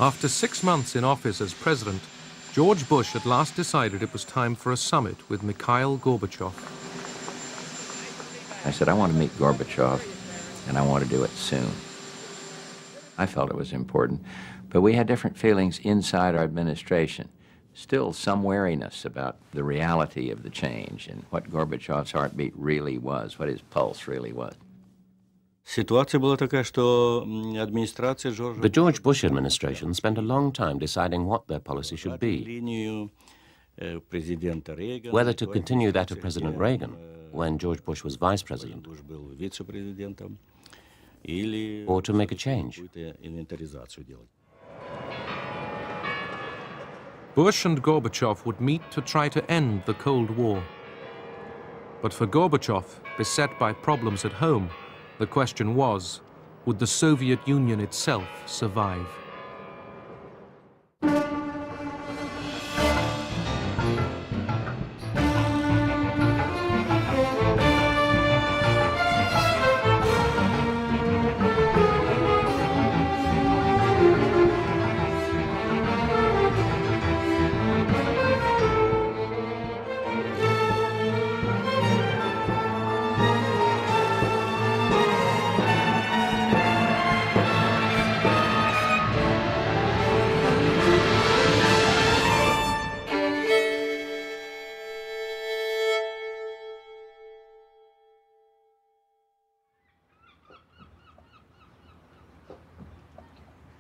After 6 months in office as president, George Bush at last decided it was time for a summit with Mikhail Gorbachev. I said, I want to meet Gorbachev, and I want to do it soon. I felt it was important, but we had different feelings inside our administration. Still some wariness about the reality of the change and what Gorbachev's heartbeat really was, what his pulse really was. The George Bush administration spent a long time deciding what their policy should be, whether to continue that of President Reagan when George Bush was vice president, or to make a change. Bush and Gorbachev would meet to try to end the Cold War. But for Gorbachev, beset by problems at home, the question was, would the Soviet Union itself survive?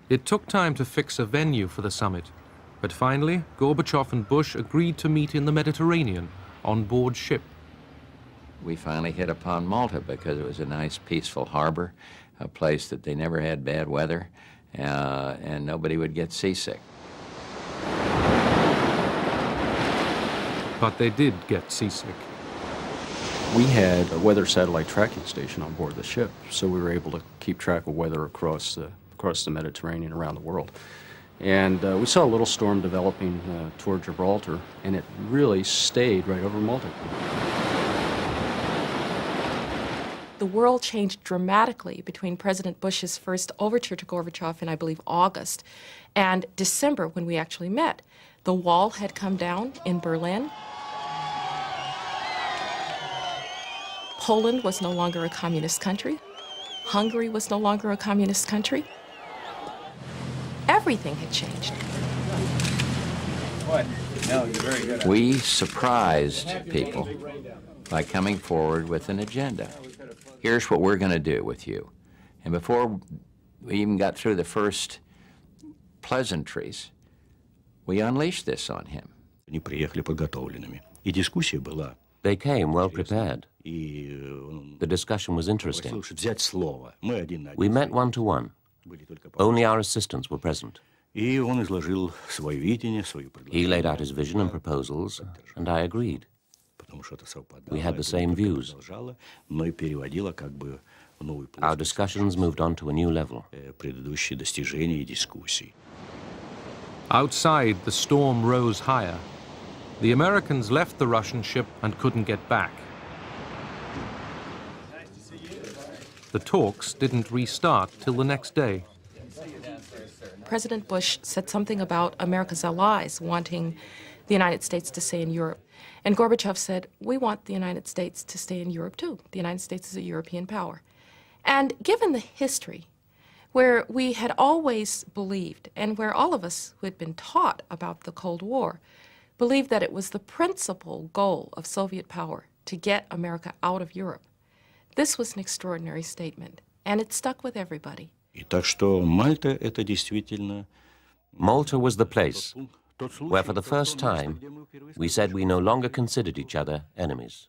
It took time to fix a venue for the summit, but finally, Gorbachev and Bush agreed to meet in the Mediterranean on board ship. We finally hit upon Malta because it was a nice, peaceful harbor, a place that they never had bad weather, and nobody would get seasick. But they did get seasick. We had a weather satellite tracking station on board the ship, so we were able to keep track of weather across the Mediterranean around the world. And we saw a little storm developing toward Gibraltar, and it really stayed right over Malta. The world changed dramatically between President Bush's first overture to Gorbachev in, I believe, August, and December when we actually met. The wall had come down in Berlin. Poland was no longer a communist country. Hungary was no longer a communist country. Everything had changed. What? No, you're very good. We surprised people by coming forward with an agenda. Here's what we're going to do with you. And before we even got through the first pleasantries, we unleashed this on him. They came well prepared. The discussion was interesting. We met one-to-one. Only our assistants were present. He laid out his vision and proposals, and I agreed. We had the same views. Our discussions moved on to a new level. Outside, the storm rose higher. The Americans left the Russian ship and couldn't get back. The talks didn't restart till the next day. President Bush said something about America's allies wanting the United States to stay in Europe. And Gorbachev said, we want the United States to stay in Europe too. The United States is a European power. And given the history, where we had always believed, and where all of us who had been taught about the Cold War, believed that it was the principal goal of Soviet power to get America out of Europe, this was an extraordinary statement, and it stuck with everybody. Malta was the place where, for the first time, we said we no longer considered each other enemies.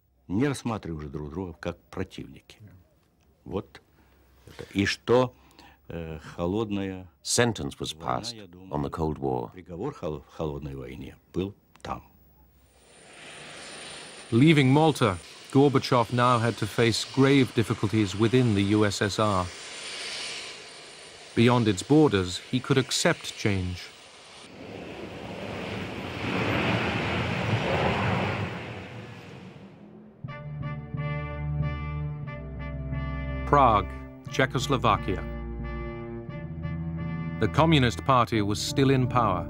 Sentence was passed on the Cold War. Leaving Malta, Gorbachev now had to face grave difficulties within the USSR. Beyond its borders, he could accept change. Prague, Czechoslovakia. the Communist Party was still in power.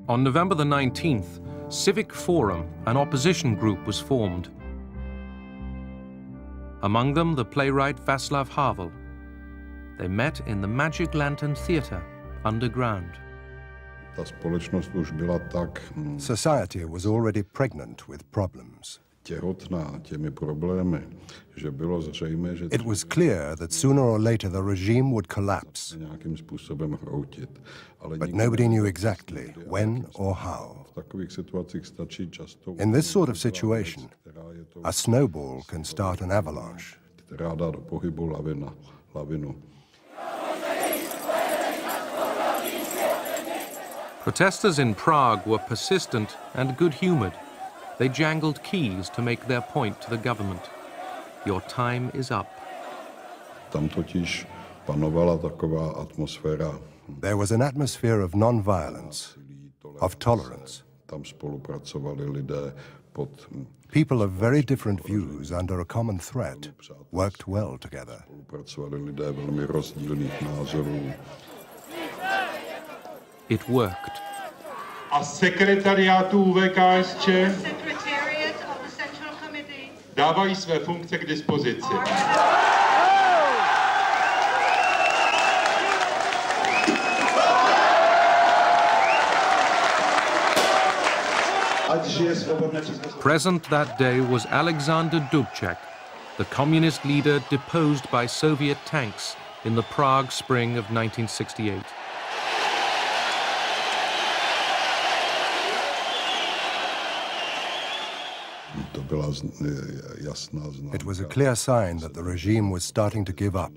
On November the 19th, Civic Forum, an opposition group, was formed. Among them, the playwright Václav Havel. They met in the Magic Lantern Theatre, underground. Society was already pregnant with problems. It was clear that sooner or later the regime would collapse, but nobody knew exactly when or how. In this sort of situation, a snowball can start an avalanche. Protesters in Prague were persistent and good-humored. They jangled keys to make their point to the government. Your time is up. There was an atmosphere of non-violence, of tolerance. People of very different views under a common threat worked well together. It worked. A sekretariátu UVKSČ dávají své funkce k dispozici. Present that day was Alexander Dubček, the communist leader deposed by Soviet tanks in the Prague spring of 1968. It was a clear sign that the regime was starting to give up.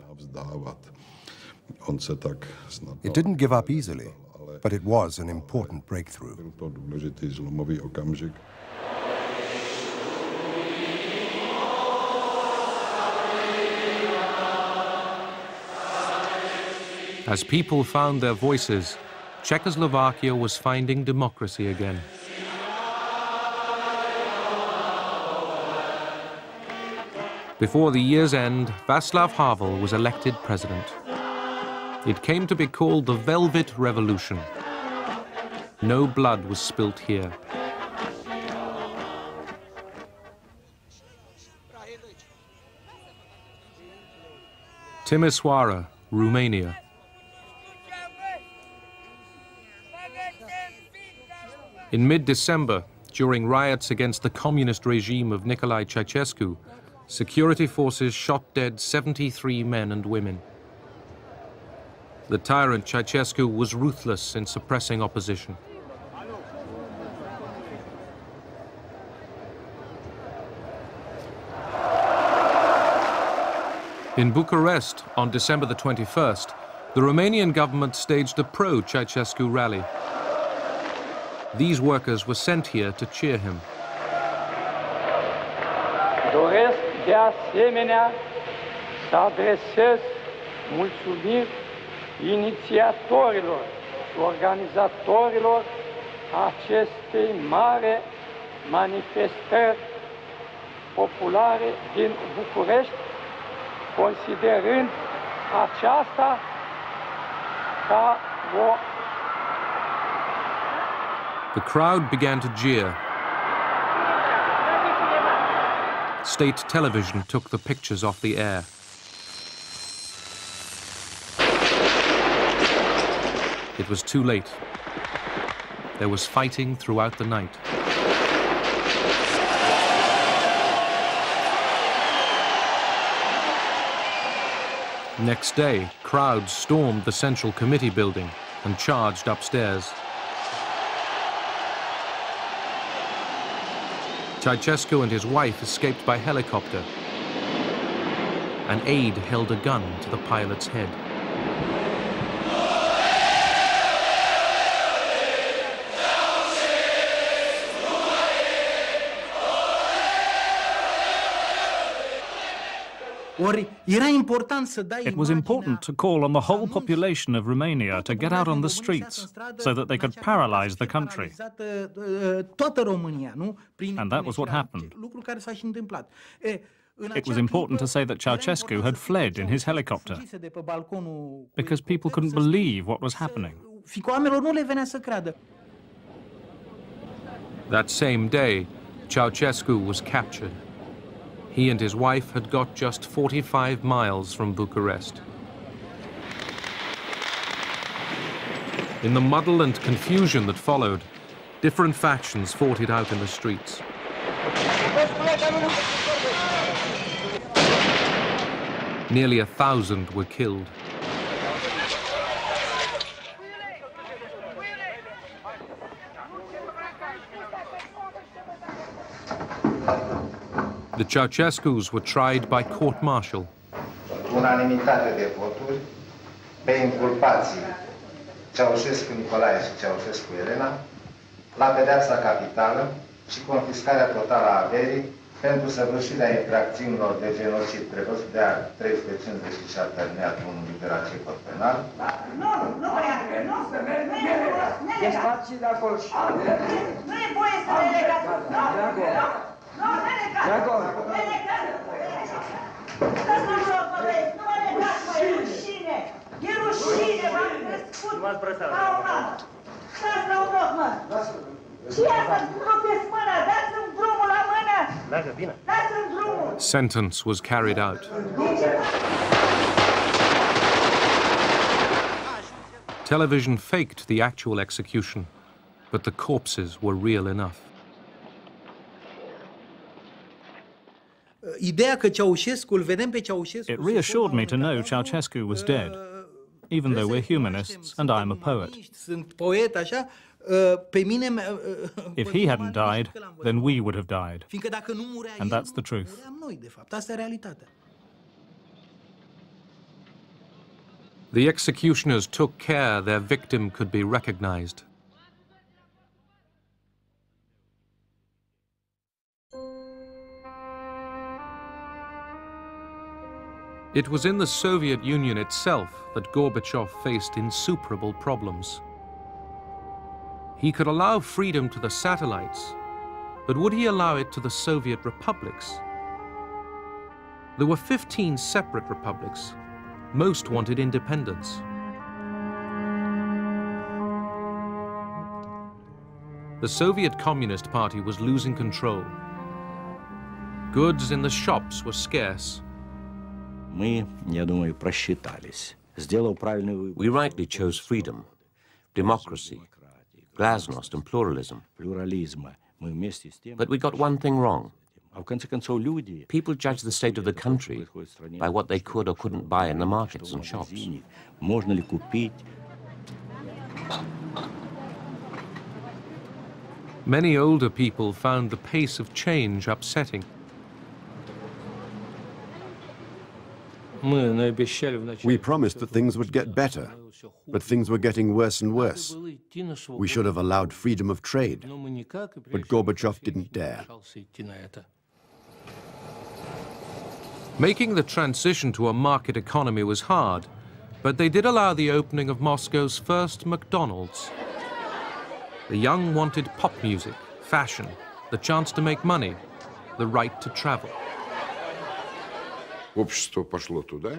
It didn't give up easily, but it was an important breakthrough. As people found their voices, Czechoslovakia was finding democracy again. Before the year's end, Václav Havel was elected president. It came to be called the Velvet Revolution. No blood was spilt here. Timișoara, Romania. In mid-December, during riots against the communist regime of Nicolae Ceausescu, security forces shot dead 73 men and women. The tyrant Ceausescu was ruthless in suppressing opposition. In Bucharest, on December the 21st, the Romanian government staged a pro-Ceausescu rally. These workers were sent here to cheer him. Doresc de asemenea să adresez mulțumiri inițiatorilor și organizatorilor acestei mari manifestări populare din București, considerând aceasta ca o... The crowd began to jeer. State television took the pictures off the air. It was too late. There was fighting throughout the night. Next day, crowds stormed the Central Committee building and charged upstairs. Ceausescu and his wife escaped by helicopter. An aide held a gun to the pilot's head. It was important to call on the whole population of Romania to get out on the streets so that they could paralyze the country. And that was what happened. It was important to say that Ceausescu had fled in his helicopter because people couldn't believe what was happening. That same day, Ceausescu was captured. He and his wife had got just 45 miles from Bucharest. In the muddle and confusion that followed, different factions fought it out in the streets. Nearly 1,000 were killed. The Ceausescus were tried by court-martial. Unanimitate de voturi pe inculpații Ceaușescu Nicolae și Ceaușescu Elena la pedeapsa capitală și confiscarea totală a averii pentru săvârșirea infracțiunilor de genocid prevăzut de art 357 alineatul 1 litera C cod penal. Nu, despați de acolo. Nu e voie să le legați. Nu, de acolo. Stați mă rog, mă vezi, nu mă legați, mă, e rușine. E rușine, v-am crescut ca o mamă. Stați la un loc, mă. Și asta, rupeți mâna, dați-mi drumul la mână. Dați-mi drumul. Sentence was carried out. Television faked the actual execution, but the corpses were real enough. It reassured me to know Ceausescu was dead, even though we're humanists and I'm a poet. If he hadn't died, then we would have died. And that's the truth. The executioners took care their victim could be recognized. It was in the Soviet Union itself that Gorbachev faced insuperable problems. He could allow freedom to the satellites, but would he allow it to the Soviet republics? There were 15 separate republics. Most wanted independence. The Soviet Communist Party was losing control. Goods in the shops were scarce. We rightly chose freedom, democracy, glasnost and pluralism. But we got one thing wrong. People judge the state of the country by what they could or couldn't buy in the markets and shops. Many older people found the pace of change upsetting. We promised that things would get better, but things were getting worse and worse. We should have allowed freedom of trade, but Gorbachev didn't dare. Making the transition to a market economy was hard, but they did allow the opening of Moscow's first McDonald's. The young wanted pop music, fashion, the chance to make money, the right to travel.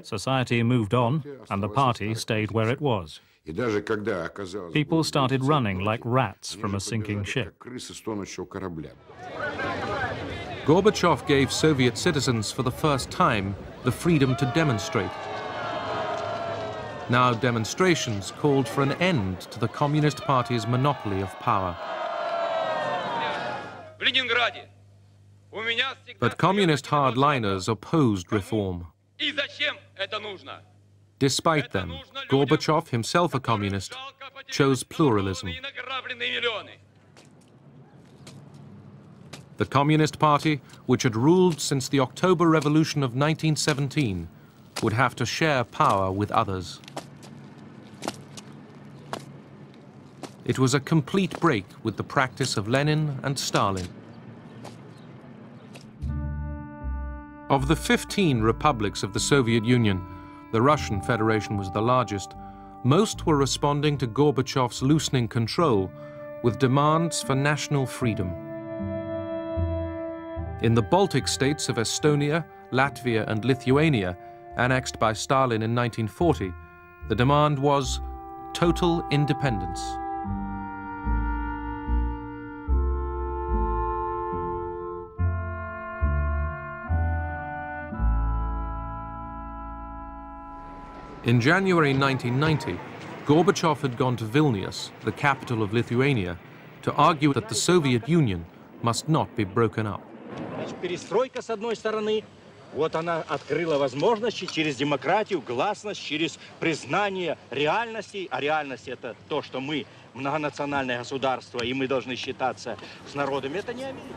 Society moved on, and the party stayed where it was. People started running like rats from a sinking ship. Gorbachev gave Soviet citizens for the first time the freedom to demonstrate. Now demonstrations called for an end to the Communist Party's monopoly of power. But communist hardliners opposed reform. Despite them, Gorbachev, himself a communist, chose pluralism. The Communist Party, which had ruled since the October Revolution of 1917, would have to share power with others. It was a complete break with the practice of Lenin and Stalin. Of the 15 republics of the Soviet Union, the Russian Federation was the largest. Most were responding to Gorbachev's loosening control with demands for national freedom. In the Baltic states of Estonia, Latvia and Lithuania, annexed by Stalin in 1940, the demand was total independence. In January 1990, Gorbachev had gone to Vilnius, the capital of Lithuania, to argue that the Soviet Union must not be broken up. Перестройка, с одной стороны, вот она открыла возможности через демократию, гласность, через признание реальности. А реальность — это то, что мы многонациональное государство, и мы должны считаться с народами. Это не Америка.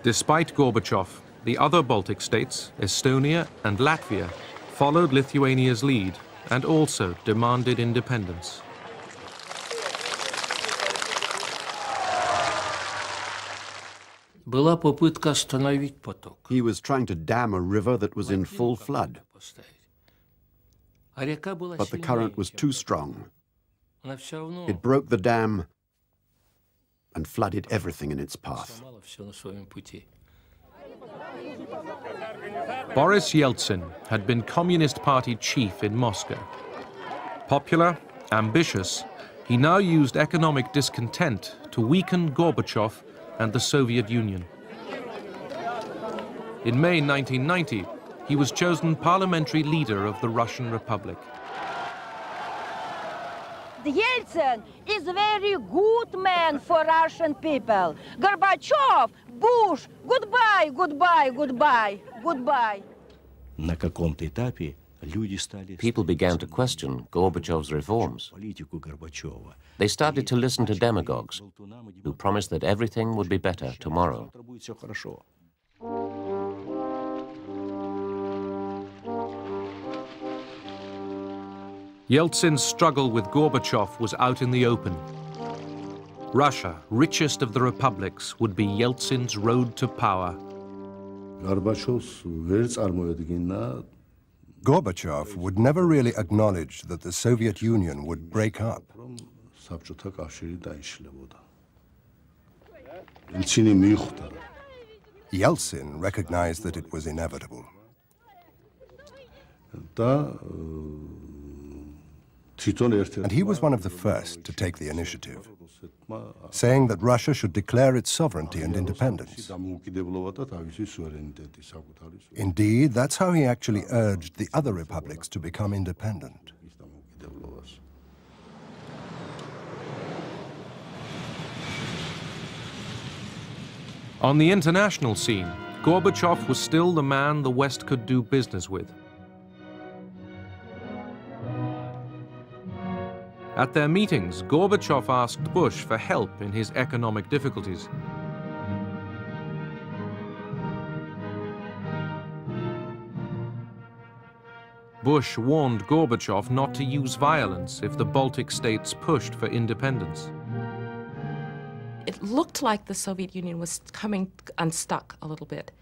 Despite Gorbachev, the other Baltic states, Estonia and Latvia, followed Lithuania's lead and also demanded independence. He was trying to dam a river that was in full flood. But the current was too strong. It broke the dam and flooded everything in its path. Boris Yeltsin had been Communist Party chief in Moscow. Popular, ambitious, he now used economic discontent to weaken Gorbachev and the Soviet Union. In May 1990, he was chosen parliamentary leader of the Russian Republic. Yeltsin is a very good man for Russian people. Gorbachev, Bush, goodbye, goodbye, goodbye, goodbye. На каком-то этапе People began to question Gorbachev's reforms. They started to listen to demagogues who promised that everything would be better tomorrow. Yeltsin's struggle with Gorbachev was out in the open. Russia, richest of the republics, would be Yeltsin's road to power. Gorbachev would never really acknowledge that the Soviet Union would break up. Yeltsin recognized that it was inevitable. And he was one of the first to take the initiative, saying that Russia should declare its sovereignty and independence. Indeed, that's how he actually urged the other republics to become independent. On the international scene, Gorbachev was still the man the West could do business with. At their meetings, Gorbachev asked Bush for help in his economic difficulties. Bush warned Gorbachev not to use violence if the Baltic states pushed for independence. It looked like the Soviet Union was coming unstuck a little bit.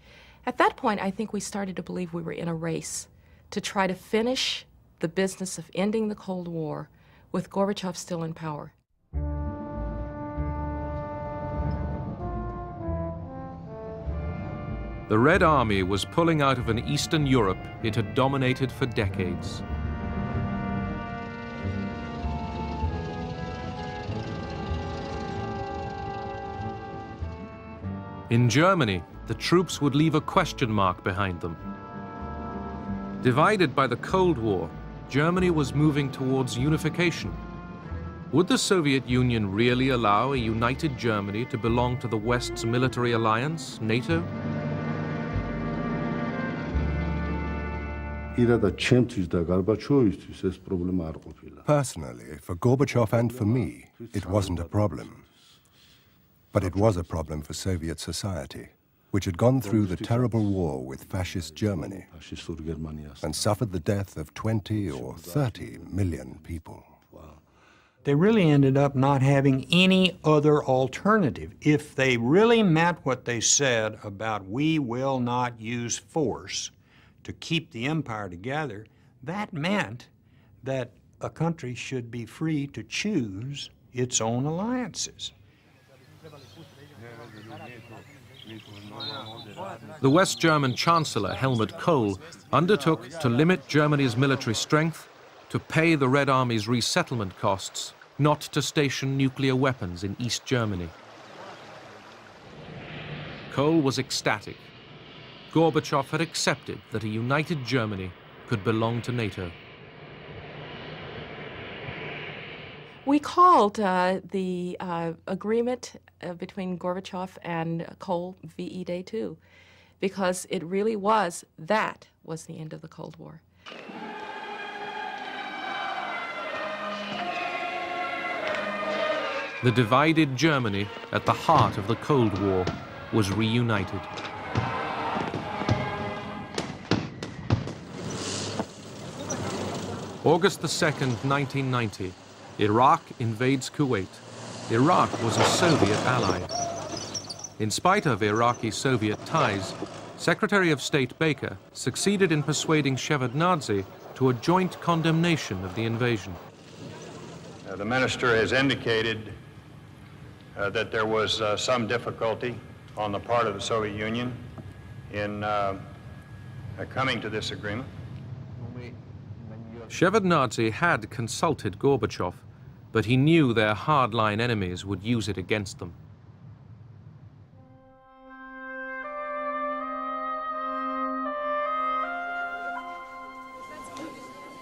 At that point, I think we started to believe we were in a race to try to finish the business of ending the Cold War with Gorbachev still in power. The Red Army was pulling out of an Eastern Europe it had dominated for decades. In Germany, the troops would leave a question mark behind them. Divided by the Cold War, Germany was moving towards unification. Would the Soviet Union really allow a united Germany to belong to the West's military alliance, NATO? Personally, for Gorbachev and for me, it wasn't a problem. But it was a problem for Soviet society, which had gone through the terrible war with fascist Germany and suffered the death of 20 or 30 million people. They really ended up not having any other alternative. If they really meant what they said about we will not use force to keep the empire together, that meant that a country should be free to choose its own alliances. The West German Chancellor Helmut Kohl undertook to limit Germany's military strength, to pay the Red Army's resettlement costs, not to station nuclear weapons in East Germany. Kohl was ecstatic. Gorbachev had accepted that a united Germany could belong to NATO. We called the agreement between Gorbachev and Kohl VE Day 2, because it really was, that was the end of the Cold War. The divided Germany at the heart of the Cold War was reunited. August 2nd, 1990, Iraq invades Kuwait. Iraq was a Soviet ally. In spite of Iraqi-Soviet ties, Secretary of State Baker succeeded in persuading Shevardnadze to a joint condemnation of the invasion. The minister has indicated that there was some difficulty on the part of the Soviet Union in coming to this agreement. Shevardnadze had consulted Gorbachev, but he knew their hardline enemies would use it against them.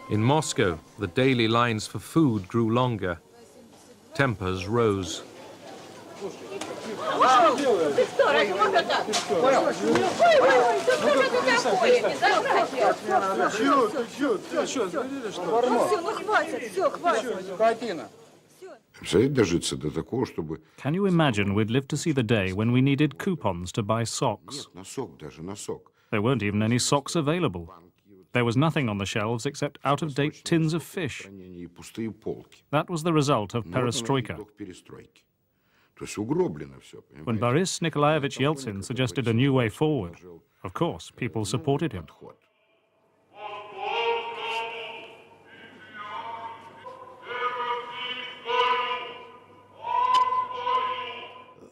In Moscow, the daily lines for food grew longer. Tempers rose. Can you imagine we'd live to see the day when we needed coupons to buy socks? There weren't even any socks available. There was nothing on the shelves except out-of-date tins of fish. That was the result of perestroika. When Boris Nikolaevich Yeltsin suggested a new way forward, of course, people supported him.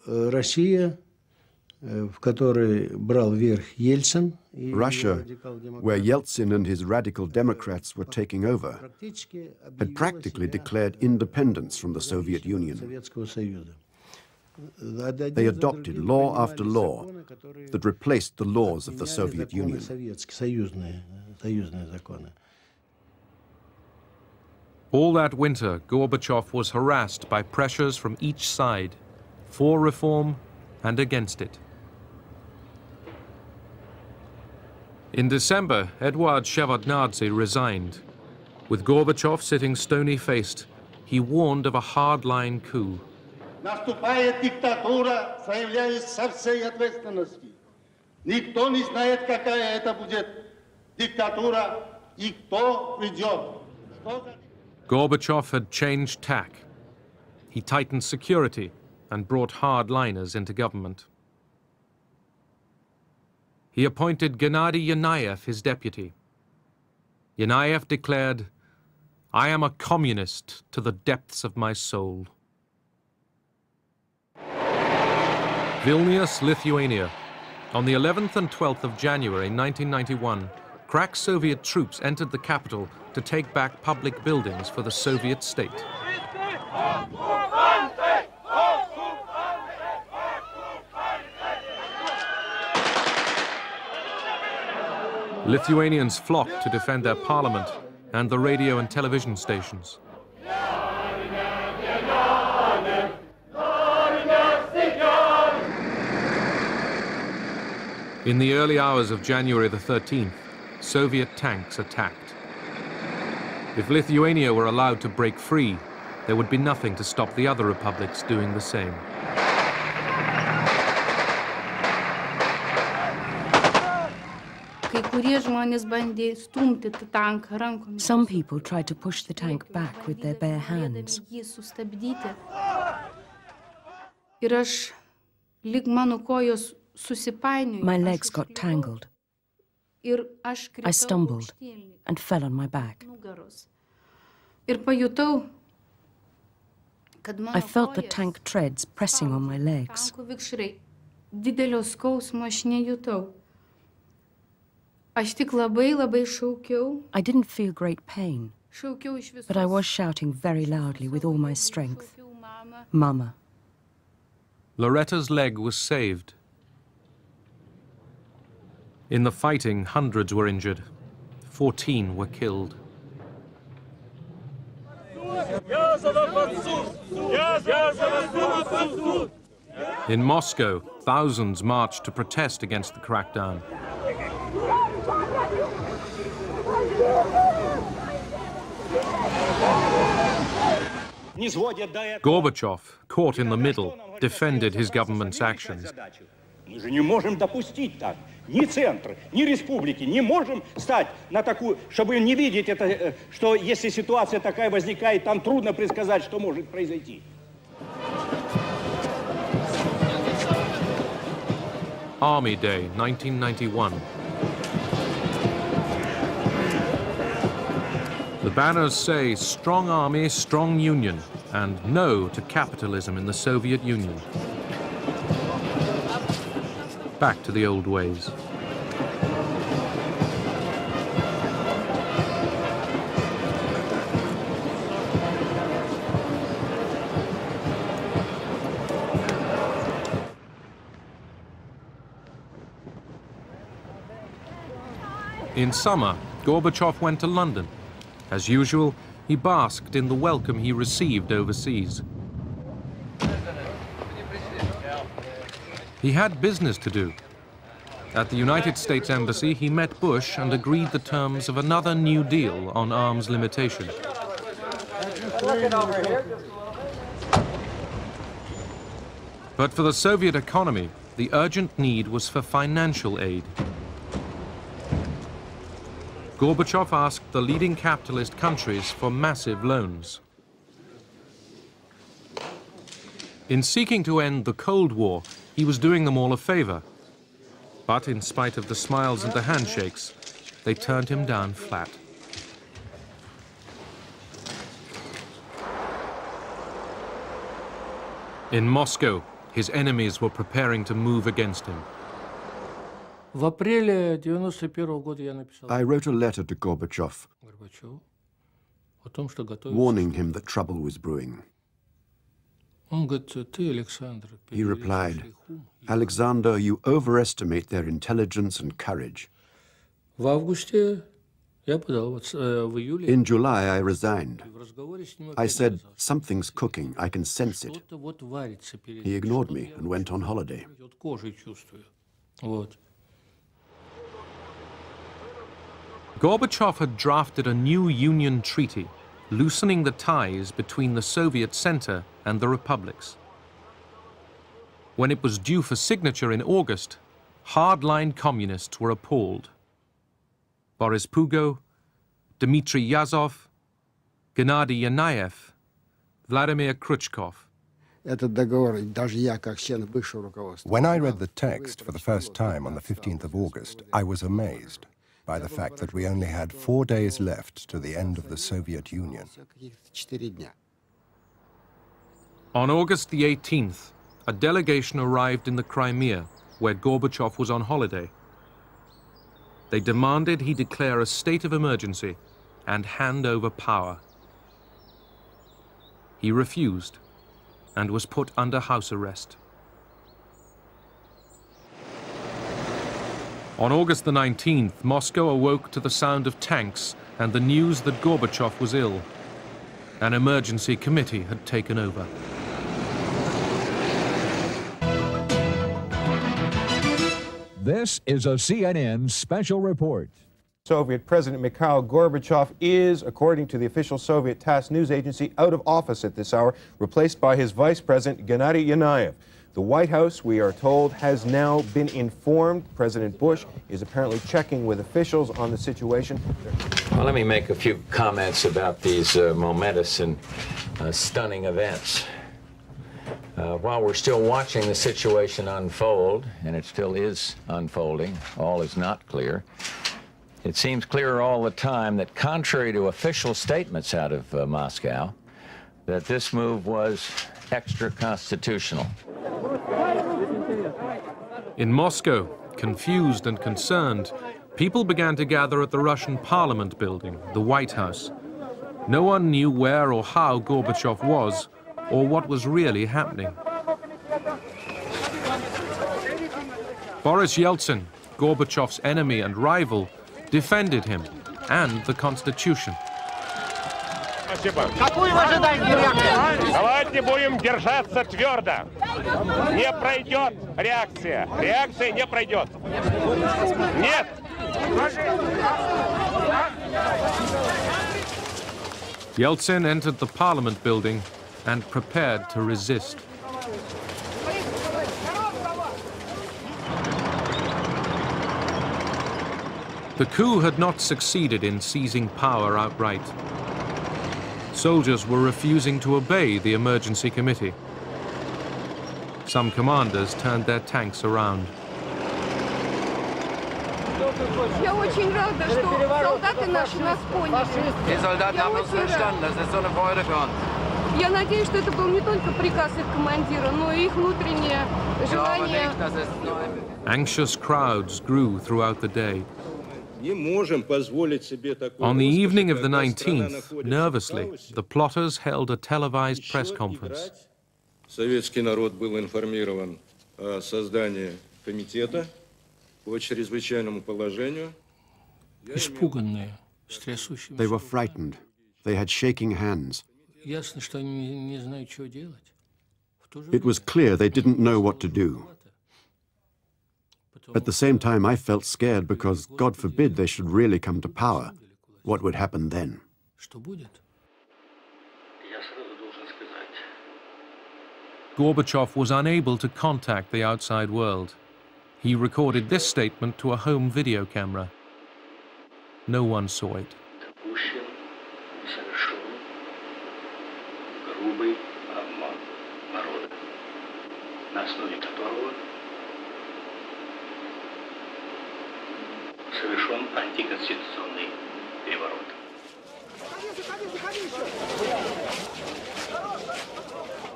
Russia, where Yeltsin and his radical Democrats were taking over, had practically declared independence from the Soviet Union. They adopted law after law that replaced the laws of the Soviet Union. All that winter, Gorbachev was harassed by pressures from each side, for reform and against it. In December, Eduard Shevardnadze resigned. With Gorbachev sitting stony-faced, he warned of a hardline coup. Наступает диктатура, заявляюсь со всей ответственностью. Никто не знает, какая это будет диктатура и кто придет. Gorbachev had changed tack. He tightened security and brought hardliners into government. He appointed Gennady Yanayev his deputy. Yanayev declared, "I am a communist to the depths of my soul." Vilnius, Lithuania. On the 11th and 12th of January 1991, crack Soviet troops entered the capital to take back public buildings for the Soviet state. Lithuanians flocked to defend their parliament and the radio and television stations. In the early hours of January the 13th, Soviet tanks attacked. If Lithuania were allowed to break free, there would be nothing to stop the other republics doing the same. Some people tried to push the tank back with their bare hands. My legs got tangled. I stumbled and fell on my back. I felt the tank treads pressing on my legs. didelio skausmo aš nejutau. Aš tik labai šaukiau. I didn't feel great pain, but I was shouting very loudly with all my strength. Mama. Loretta's leg was saved. In the fighting, hundreds were injured. 14 were killed. In Moscow, thousands marched to protest against the crackdown. Gorbachev, caught in the middle, defended his government's actions. Мы же не можем допустить так. Ни центр, ни республики не можем стать на такую, чтобы не видеть это, что если ситуация такая возникает, там трудно предсказать, что может произойти. Army Day, 1991. The banners say, "Strong army, strong union," and no to capitalism in the Soviet Union. Back to the old ways. In summer, Gorbachev went to London. As usual, he basked in the welcome he received overseas. He had business to do. At the United States Embassy, he met Bush and agreed the terms of another New Deal on arms limitation. But for the Soviet economy, the urgent need was for financial aid. Gorbachev asked the leading capitalist countries for massive loans. In seeking to end the Cold War, he was doing them all a favor. But in spite of the smiles and the handshakes, they turned him down flat. In Moscow, his enemies were preparing to move against him. I wrote a letter to Gorbachev, warning him that trouble was brewing. He replied, "Alexander, you overestimate their intelligence and courage." In July, I resigned. I said, "Something's cooking, I can sense it." He ignored me and went on holiday. Gorbachev had drafted a new Union treaty, loosening the ties between the Soviet center and the republics. When it was due for signature in August, hardline communists were appalled. Boris Pugo, Dmitry Yazov, Gennady Yanayev, Vladimir Khrushchev. When I read the text for the first time on the 15th of August, I was amazed by the fact that we only had 4 days left to the end of the Soviet Union. On August the 18th, a delegation arrived in the Crimea, where Gorbachev was on holiday. They demanded he declare a state of emergency and hand over power. He refused and was put under house arrest. On August the 19th, Moscow awoke to the sound of tanks and the news that Gorbachev was ill. An emergency committee had taken over. This is a CNN special report. Soviet President Mikhail Gorbachev is, according to the official Soviet TASS news agency, out of office at this hour, replaced by his vice president, Gennady Yanayev. The White House, we are told, has now been informed. President Bush is apparently checking with officials on the situation. Well, let me make a few comments about these momentous and stunning events. While we're still watching the situation unfold, and it still is unfolding, all is not clear, it seems clearer all the time that contrary to official statements out of Moscow, that this move was extra-constitutional. In Moscow, confused and concerned, people began to gather at the Russian Parliament building, the White House. No one knew where or how Gorbachev was, or what was really happening. Boris Yeltsin, Gorbachev's enemy and rival, defended him and the Constitution. Давайте будем держаться твердо. Не пройдет реакция. Реакция не пройдет. Нет. Yeltsin entered the Parliament building and prepared to resist. The coup had not succeeded in seizing power outright. Soldiers were refusing to obey the emergency committee. Some commanders turned their tanks around. Я очень рада, что солдаты наши нас поняли. Die Soldaten haben uns verstanden, das ist so eine Freude für uns. Я надеюсь, что это был не только приказ их командира, но и их внутреннее желание. Anxious crowds grew throughout the day. On the evening of the 19th, nervously, the plotters held a televised press conference. Советский народ был информирован о создании комитета по чрезвычайному положению. They were frightened. They had shaking hands. It was clear they didn't know what to do. At the same time, I felt scared because, God forbid, they should really come to power. What would happen then? Gorbachev was unable to contact the outside world. He recorded this statement to a home video camera. No one saw it.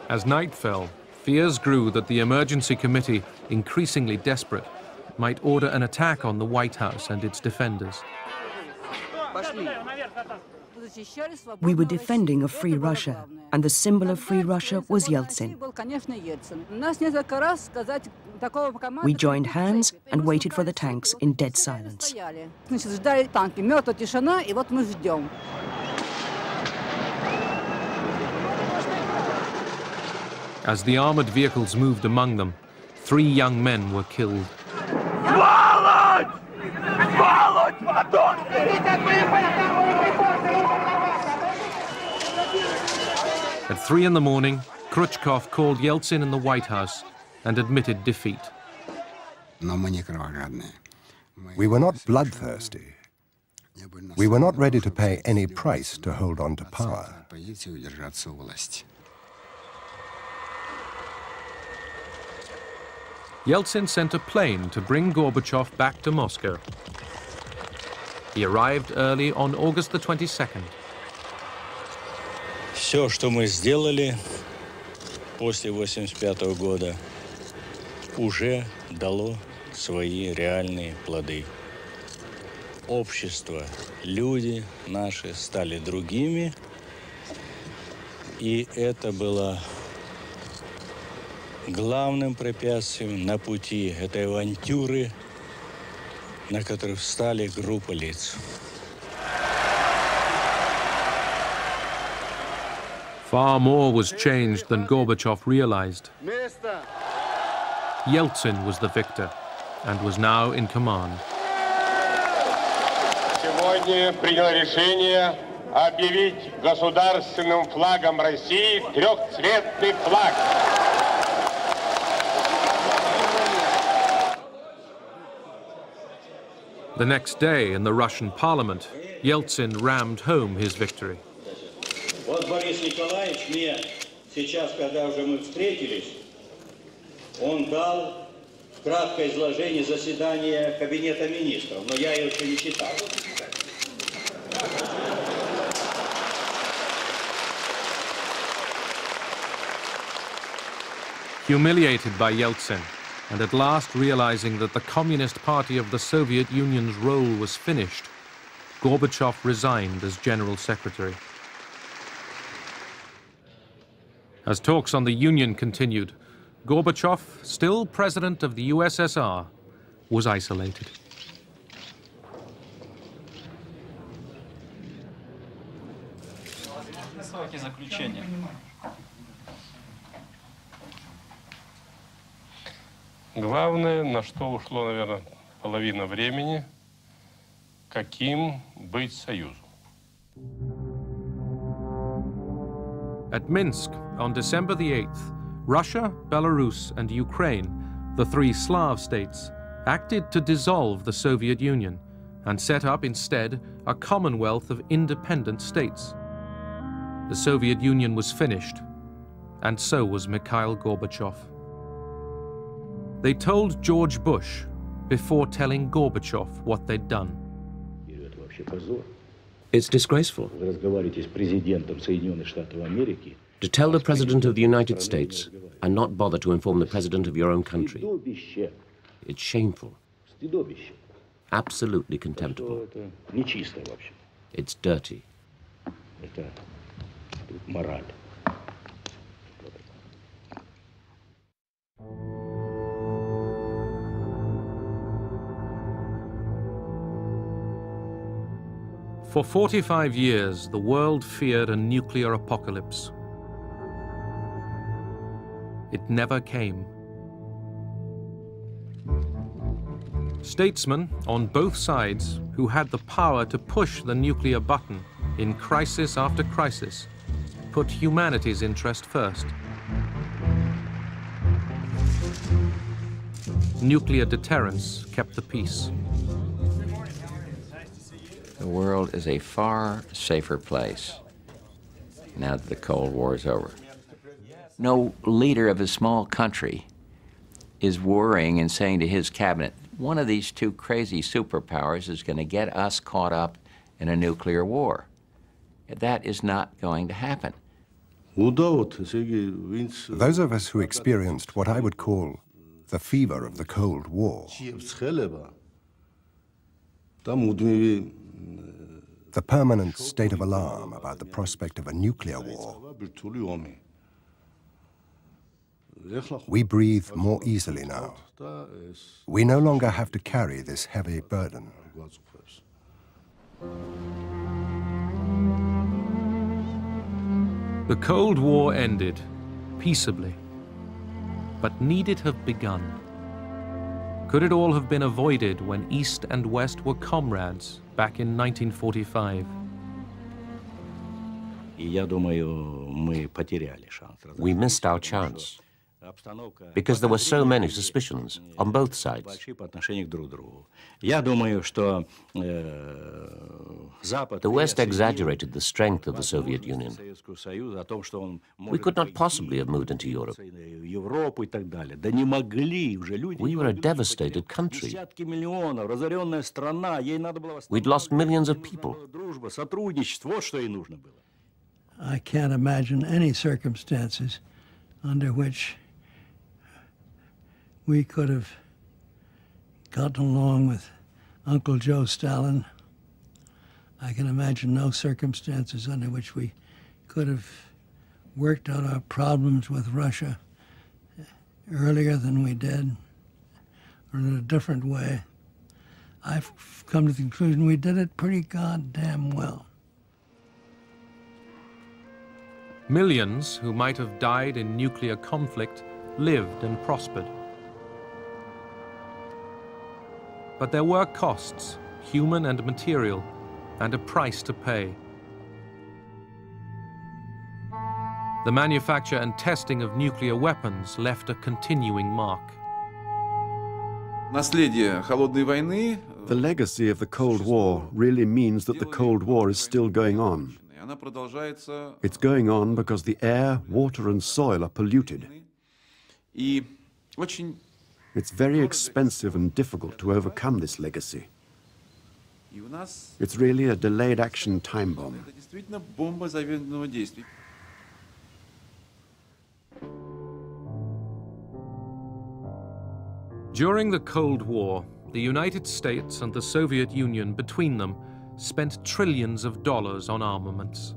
As night fell, fears grew that the emergency committee, increasingly desperate, might order an attack on the White House and its defenders. We were defending a free Russia, and the symbol of free Russia was Yeltsin. We joined hands and waited for the tanks in dead silence. As the armored vehicles moved among them, 3 young men were killed. At 3 in the morning, Khrushchev called Yeltsin in the White House and admitted defeat. We were not bloodthirsty. We were not ready to pay any price to hold on to power. Yeltsin sent a plane to bring Gorbachev back to Moscow. He arrived early on August the 22nd. Все, что мы сделали после 1985 года, уже дало свои реальные плоды. Общество, люди наши стали другими, и это было главным препятствием на пути этой авантюры, на которой встали группа лиц. Far more was changed than Gorbachev realized. Yeltsin was the victor and was now in command. Сегодня приняло решение объявить государственным флагом России трехцветный флаг. The next day, in the Russian parliament, Yeltsin rammed home his victory. Вот Борис Николаевич мне сейчас, когда уже мы встретились, он дал краткое изложение заседания Кабинета министров, но я его еще не читал. Humiliated by Yeltsin, And at last realizing that the Communist Party of the Soviet Union's role was finished, Gorbachev resigned as General Secretary. As talks on the Union continued, Gorbachev, still president of the USSR, was isolated. Главное, на что ушло, наверное, половина времени, каким быть союзу. At Minsk, on December the 8th, Russia, Belarus, and Ukraine, the three Slav states, acted to dissolve the Soviet Union and set up instead a commonwealth of independent states. The Soviet Union was finished, and so was Mikhail Gorbachev. They told George Bush before telling Gorbachev what they'd done. It's disgraceful to tell the President of the United States and not bother to inform the President of your own country. It's shameful. Absolutely contemptible. It's dirty. For 45 years, the world feared a nuclear apocalypse. It never came. Statesmen on both sides who had the power to push the nuclear button in crisis after crisis put humanity's interest first. Nuclear deterrence kept the peace. The world is a far safer place now that the Cold War is over. No leader of a small country is worrying and saying to his cabinet, one of these two crazy superpowers is going to get us caught up in a nuclear war. That is not going to happen. Those of us who experienced what I would call the fever of the Cold War, the permanent state of alarm about the prospect of a nuclear war, we breathe more easily now. We no longer have to carry this heavy burden. The Cold War ended peaceably, but need it have begun? Could it all have been avoided when East and West were comrades back in 1945? We missed our chance because there were so many suspicions on both sides. The West exaggerated the strength of the Soviet Union. We could not possibly have moved into Europe. We were a devastated country. We'd lost millions of people. I can't imagine any circumstances under which we could have gotten along with Uncle Joe Stalin. I can imagine no circumstances under which we could have worked out our problems with Russia earlier than we did, or in a different way. I've come to the conclusion we did it pretty goddamn well. Millions who might have died in nuclear conflict lived and prospered. But there were costs, human and material, and a price to pay. The manufacture and testing of nuclear weapons left a continuing mark. The legacy of the Cold War really means that the Cold War is still going on. It's going on because the air, water, and soil are polluted. It's very expensive and difficult to overcome this legacy. It's really a delayed action time bomb. During the Cold War, the United States and the Soviet Union between them spent trillions of dollars on armaments.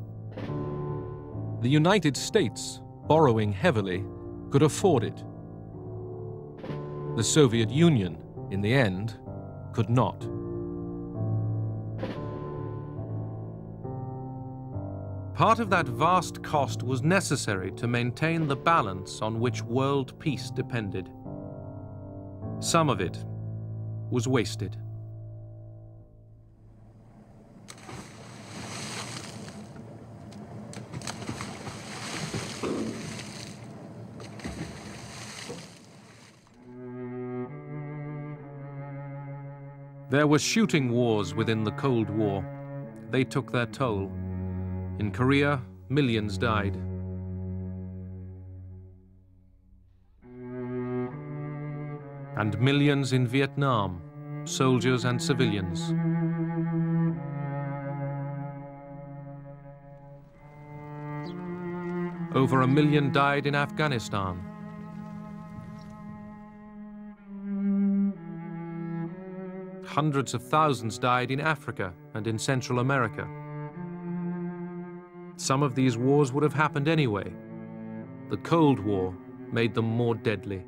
The United States, borrowing heavily, could afford it. The Soviet Union, in the end, could not. Part of that vast cost was necessary to maintain the balance on which world peace depended. Some of it was wasted. There were shooting wars within the Cold War. They took their toll. In Korea, millions died. And millions in Vietnam, soldiers and civilians. Over 1 million died in Afghanistan. Hundreds of thousands died in Africa and in Central America. Some of these wars would have happened anyway. The Cold War made them more deadly.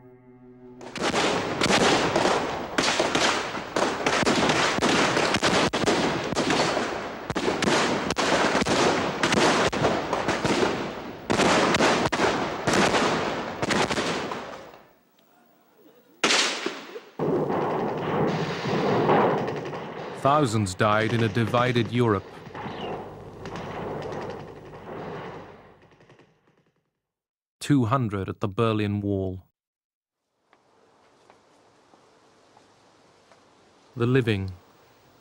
Thousands died in a divided Europe. $200 at the Berlin Wall. The living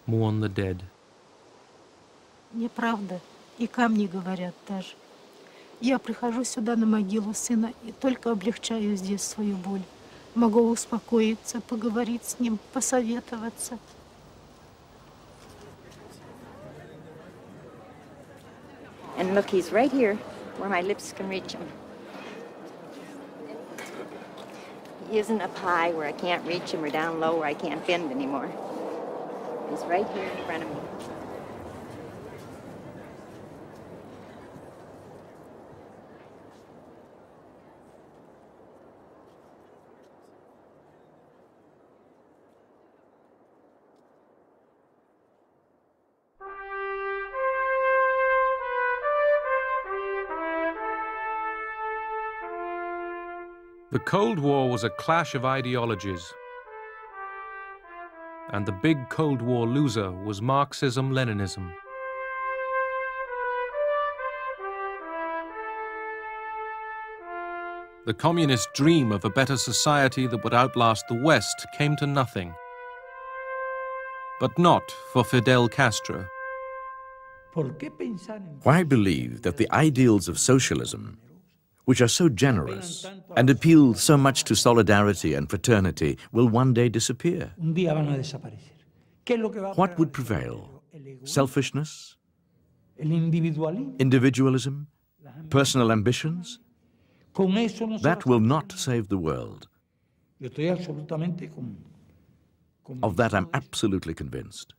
mourn the dead. Неправда, и камни говорят даже. Я прихожу сюда на могилу сына и только облегчаю здесь свою боль. Могу успокоиться, поговорить с ним, посоветоваться. And look, he's right here, where my lips can reach him. He isn't up high where I can't reach him or down low where I can't bend anymore. He's right here in front of me. The Cold War was a clash of ideologies. And the big Cold War loser was Marxism-Leninism. The communist dream of a better society that would outlast the West came to nothing. But not for Fidel Castro. Why believe that the ideals of socialism, which are so generous and appeal so much to solidarity and fraternity, will one day disappear? What would prevail? Selfishness? Individualism? Personal ambitions? That will not save the world. Of that I'm absolutely convinced.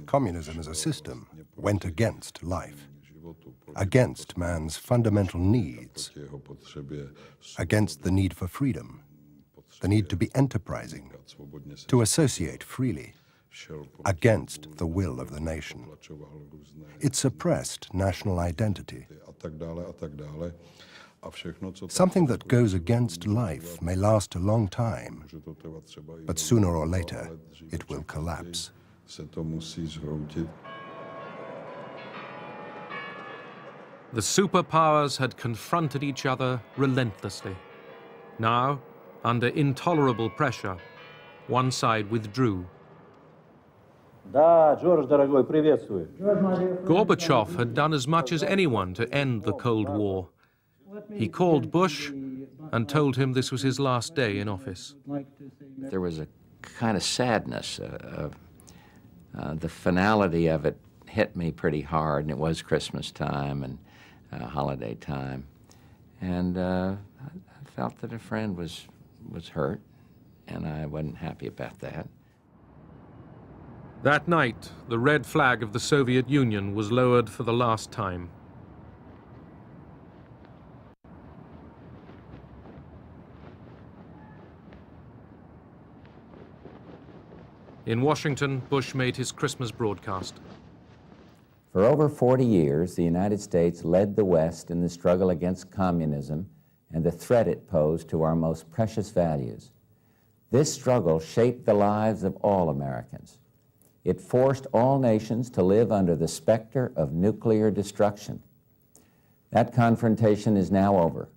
Communism as a system went against life, against man's fundamental needs, against the need for freedom, the need to be enterprising, to associate freely, against the will of the nation. It suppressed national identity. Something that goes against life may last a long time, but sooner or later it will collapse. The superpowers had confronted each other relentlessly. Now, under intolerable pressure, one side withdrew. Gorbachev had done as much as anyone to end the Cold War. He called Bush and told him this was his last day in office. There was a kind of sadness. The finality of it hit me pretty hard, and it was Christmas time, and holiday time. And I felt that a friend was hurt, and I wasn't happy about that. That night, the red flag of the Soviet Union was lowered for the last time. In Washington, Bush made his Christmas broadcast. For over 40 years, the United States led the West in the struggle against communism and the threat it posed to our most precious values. This struggle shaped the lives of all Americans. It forced all nations to live under the specter of nuclear destruction. That confrontation is now over.